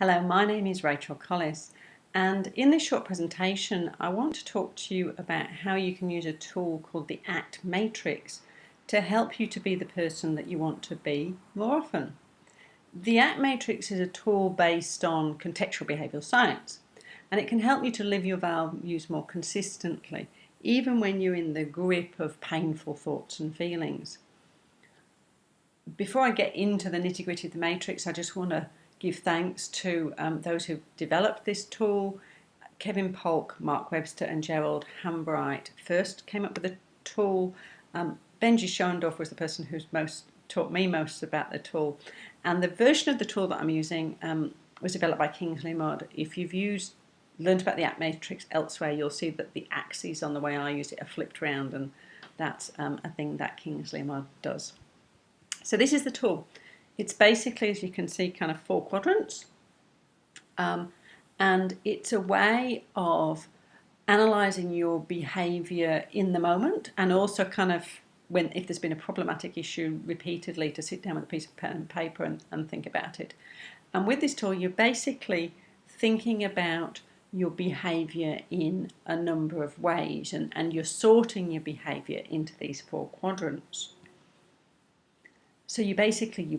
Hello, my name is Rachel Collis, and in this short presentation I want to talk to you about how you can use a tool called the ACT Matrix to help you to be the person that you want to be more often. The ACT Matrix is a tool based on contextual behavioural science, and it can help you to live your values more consistently, even when you're in the grip of painful thoughts and feelings. Before I get into the nitty-gritty of the matrix, I just want to give thanks to those who developed this tool. Kevin Polk, Mark Webster and Gerald Hambright first came up with the tool. Benji Schoendorf was the person who's taught me most about the tool. And the version of the tool that I'm using was developed by Kingsley Mudd. If you've learned about the ACT matrix elsewhere, you'll see that the axes on the way I use it are flipped around, and that's a thing that Kingsley Mudd does. So this is the tool. It's basically, as you can see, kind of 4 quadrants. And it's a way of analysing your behaviour in the moment, and also kind of if there's been a problematic issue, repeatedly to sit down with a piece of pen and paper and think about it. And with this tool, you're basically thinking about your behaviour in a number of ways, and you're sorting your behaviour into these 4 quadrants. So you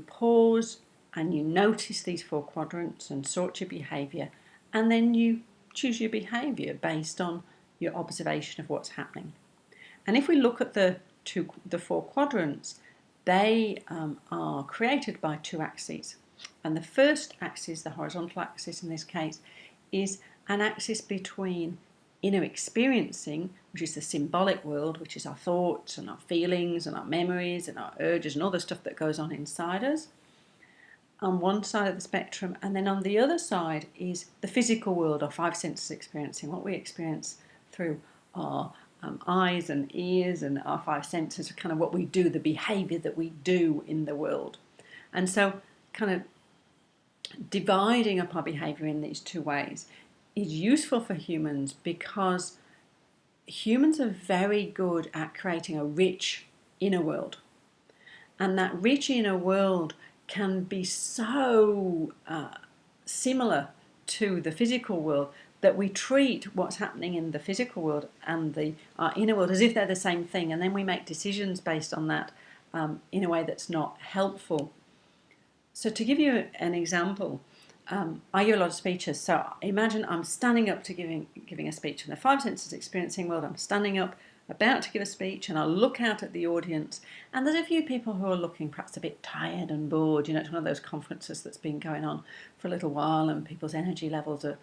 pause and you notice these 4 quadrants and sort your behaviour, and then you choose your behaviour based on your observation of what's happening. And if we look at the 4 quadrants, they are created by 2 axes. And the first axis, the horizontal axis in this case, is an axis between inner experiencing, which is the symbolic world, which is our thoughts and our feelings and our memories and our urges and all the stuff that goes on inside us, on one side of the spectrum. And then on the other side is the physical world, our 5 senses experiencing, what we experience through our eyes and ears and our 5 senses, kind of what we do, the behaviour that we do in the world. And so kind of dividing up our behaviour in these 2 ways is useful for humans, because humans are very good at creating a rich inner world. And that rich inner world can be so similar to the physical world that we treat what's happening in the physical world and our inner world as if they're the same thing, and then we make decisions based on that in a way that's not helpful. So to give you an example, I give a lot of speeches. So imagine I'm standing up to giving a speech in the 5 senses experiencing world. I'm standing up, about to give a speech, and I look out at the audience, and there's a few people who are looking perhaps a bit tired and bored. It's one of those conferences that's been going on for a little while, and people's energy levels are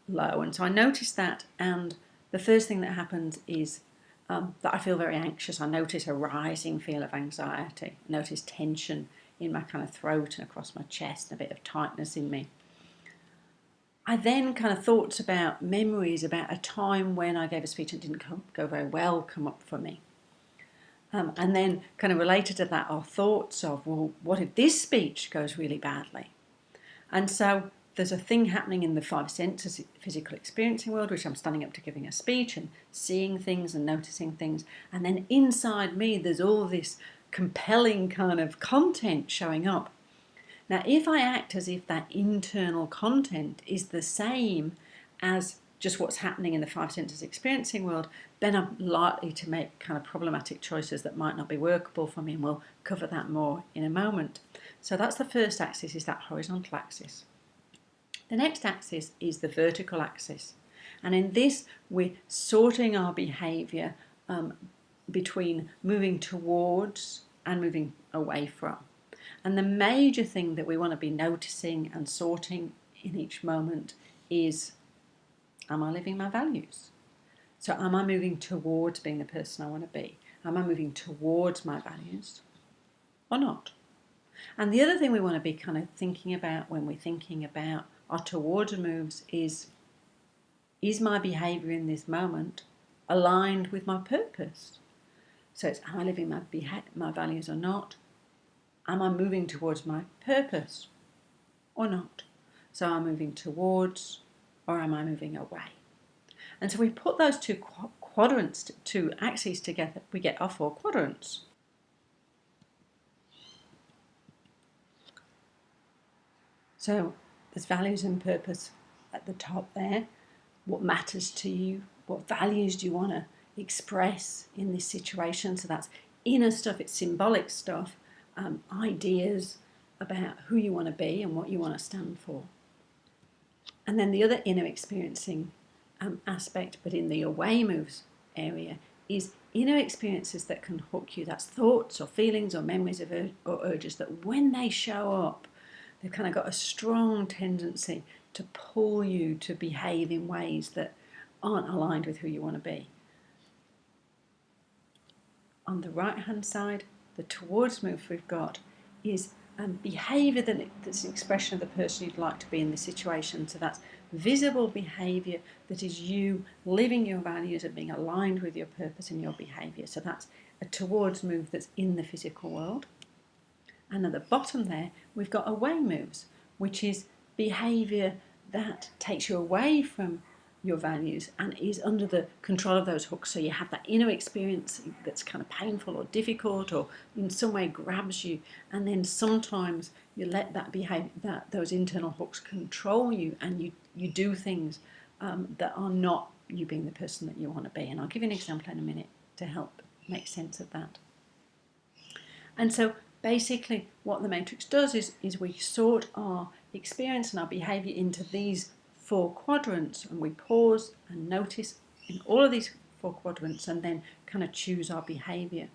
low. And so I notice that, and the first thing that happens is that I feel very anxious. I notice a rising feel of anxiety. I notice tension in my kind of throat and across my chest, and a bit of tightness in me. I then kind of thoughts about memories about a time when I gave a speech and didn't go very well come up for me. And then kind of related to that are thoughts of, well, what if this speech goes really badly? And so there's a thing happening in the 5 senses physical experiencing world, which I'm standing up to giving a speech and seeing things and noticing things. And then inside me, there's all this compelling kind of content showing up. Now, if I act as if that internal content is the same as just what's happening in the 5 senses experiencing world, then I'm likely to make kind of problematic choices that might not be workable for me, and we'll cover that more in a moment. So that's the first axis, is that horizontal axis. The next axis is the vertical axis. And in this, we're sorting our behaviour between moving towards and moving away from. And the major thing that we want to be noticing and sorting in each moment is, am I living my values? So am I moving towards being the person I want to be? Am I moving towards my values or not? And the other thing we want to be kind of thinking about when we're thinking about our towards moves is my behaviour in this moment aligned with my purpose? So it's, am I living my values or not? Am I moving towards my purpose or not? So am I moving towards, or am I moving away? And so we put those 2 quadrants, 2 axes together, we get our 4 quadrants. So There's values and purpose at the top there. What matters to you? What values do you want to express in this situation? So that's inner stuff, it's symbolic stuff, ideas about who you want to be and what you want to stand for. And then the other inner experiencing aspect, but in the away moves area, is inner experiences that can hook you. That's thoughts or feelings or memories of or urges that when they show up, they've kind of got a strong tendency to pull you to behave in ways that aren't aligned with who you want to be. On the right hand side, the towards move we've got is behaviour that's an expression of the person you'd like to be in the situation. So that's visible behaviour that is you living your values and being aligned with your purpose and your behaviour. So that's a towards move that's in the physical world. And at the bottom there, we've got away moves, which is behaviour that takes you away from your values and is under the control of those hooks. So you have that inner experience that's kind of painful or difficult or in some way grabs you, and then sometimes you let that those internal hooks control you, and you do things that are not you being the person that you want to be. And I'll give you an example in a minute to help make sense of that. And so basically what the matrix does is we sort our experience and our behaviour into these 4 quadrants, and we pause and notice in all of these 4 quadrants and then kind of choose our behaviour.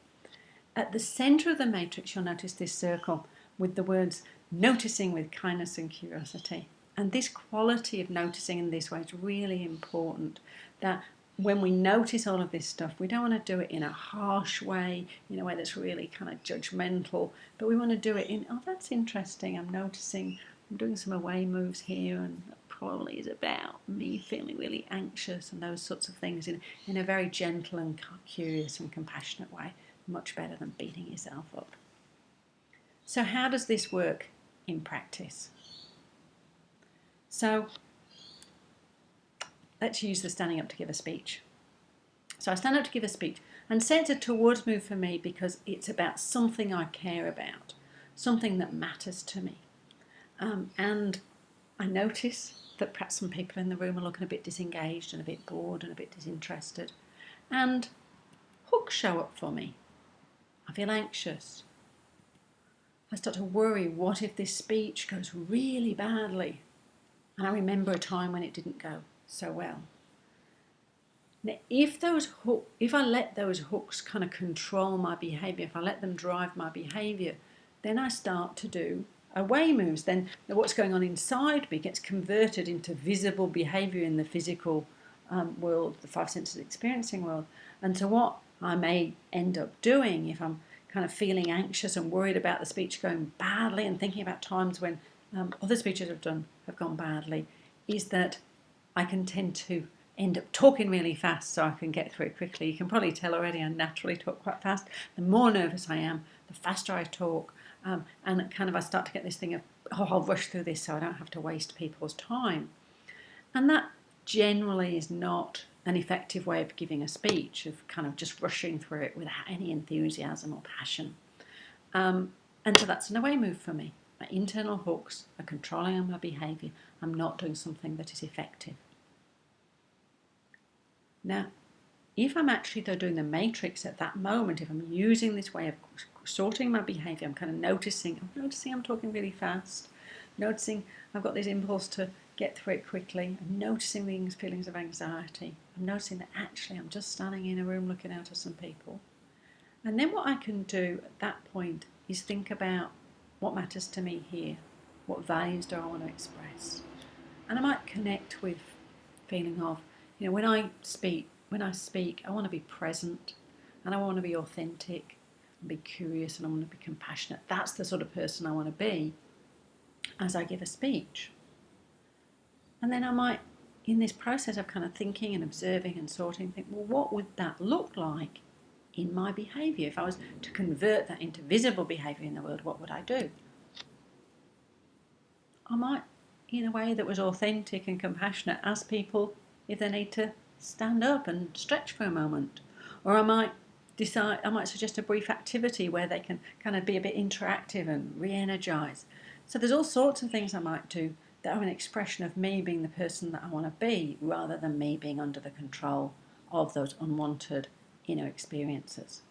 At the centre of the matrix, you'll notice this circle with the words noticing with kindness and curiosity. And this quality of noticing in this way is really important, that when we notice all of this stuff, we don't want to do it in a harsh way, in a way that's really kind of judgmental, but we want to do it in, oh, that's interesting, I'm noticing, I'm doing some away moves here, and that probably is about me feeling really anxious and those sorts of things in a very gentle and curious and compassionate way, much better than beating yourself up. So how does this work in practice? So let's use the standing up to give a speech. So I stand up to give a speech, and say it's a towards move for me because it's about something I care about, something that matters to me. And I notice that perhaps some people in the room are looking a bit disengaged and a bit bored and a bit disinterested. And hooks show up for me. I feel anxious. I start to worry, what if this speech goes really badly? And I remember a time when it didn't go so well. Now, if I let those hooks kind of control my behaviour, if I let them drive my behaviour, then I start to do away moves. Then what's going on inside me gets converted into visible behaviour in the physical world, the 5 senses experiencing world. And so what I may end up doing, if I'm kind of feeling anxious and worried about the speech going badly and thinking about times when other speeches have gone badly, is that I can tend to end up talking really fast so I can get through it quickly. You can probably tell already I naturally talk quite fast. The more nervous I am, the faster I talk. And kind of I start to get this thing of, oh, I'll rush through this so I don't have to waste people's time. And that generally is not an effective way of giving a speech, of kind of just rushing through it without any enthusiasm or passion. And so that's an away move for me. My internal hooks are controlling on my behaviour. I'm not doing something that is effective. Now, if I'm actually though doing the matrix at that moment, if I'm using this way of sorting my behaviour, I'm kind of noticing I'm talking really fast, noticing I've got this impulse to get through it quickly, I'm noticing these feelings of anxiety, I'm noticing that actually I'm just standing in a room looking out at some people. And then what I can do at that point is think about what matters to me here, what values do I want to express. And I might connect with feeling of, when I speak, I want to be present and I want to be authentic and be curious and I want to be compassionate. That's the sort of person I want to be as I give a speech. And then I might, in this process of kind of thinking and observing and sorting, think, well, what would that look like in my behaviour? If I was to convert that into visible behaviour in the world, what would I do? I might, in a way that was authentic and compassionate, ask people if they need to stand up and stretch for a moment. Or I might suggest a brief activity where they can kind of be a bit interactive and re-energise. So there's all sorts of things I might do that are an expression of me being the person that I want to be, rather than me being under the control of those unwanted inner experiences.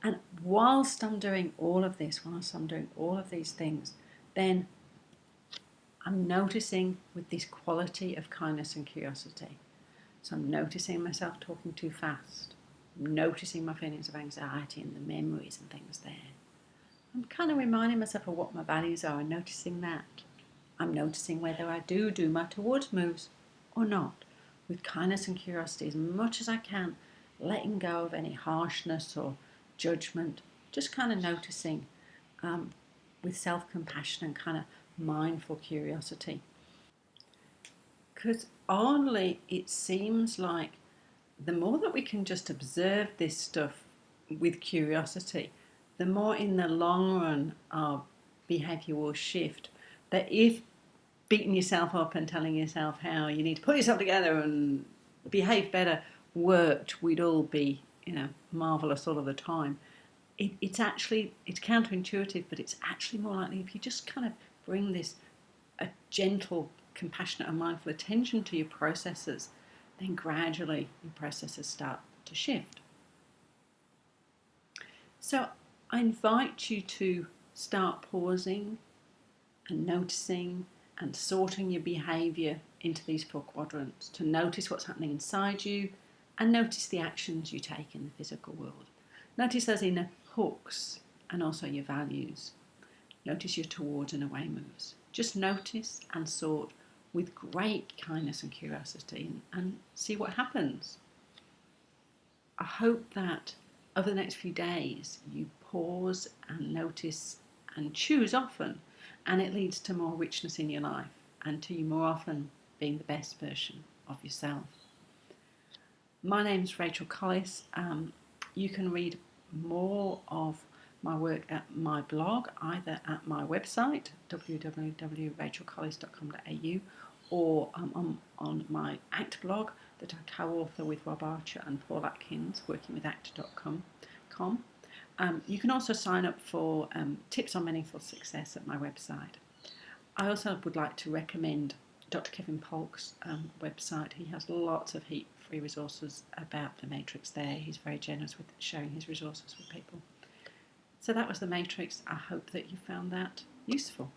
And whilst I'm doing all of this, whilst I'm doing all of these things, then I'm noticing with this quality of kindness and curiosity. So I'm noticing myself talking too fast. I'm noticing my feelings of anxiety and the memories and things there. I'm kind of reminding myself of what my values are and noticing that. I'm noticing whether I do my towards moves or not, with kindness and curiosity as much as I can, letting go of any harshness or judgment, just kind of noticing with self-compassion and kind of mindful curiosity. Because only it seems like the more that we can just observe this stuff with curiosity, the more in the long run our behaviour will shift. That if beating yourself up and telling yourself how you need to put yourself together and behave better worked, we'd all be, marvellous all of the time. It's counterintuitive, but it's actually more likely if you just kind of bring this a gentle, compassionate, and mindful attention to your processes, then gradually your processes start to shift. So I invite you to start pausing and noticing and sorting your behaviour into these 4 quadrants, to notice what's happening inside you and notice the actions you take in the physical world. Notice those inner hooks and also your values. Notice your towards and away moves. Just notice and sort with great kindness and curiosity and see what happens. I hope that over the next few days you pause and notice and choose often, and it leads to more richness in your life and to you more often being the best version of yourself. My name's Rachel Collis. You can read more of my work at my blog, either at my website, www.rachelcollis.com.au, or on my ACT blog that I co-author with Rob Archer and Paul Atkins, workingwithact.com. You can also sign up for tips on meaningful success at my website. I also would like to recommend Dr. Kevin Polk's website. He has lots of free resources about the Matrix there. He's very generous with sharing his resources with people. So that was the Matrix. I hope that you found that useful.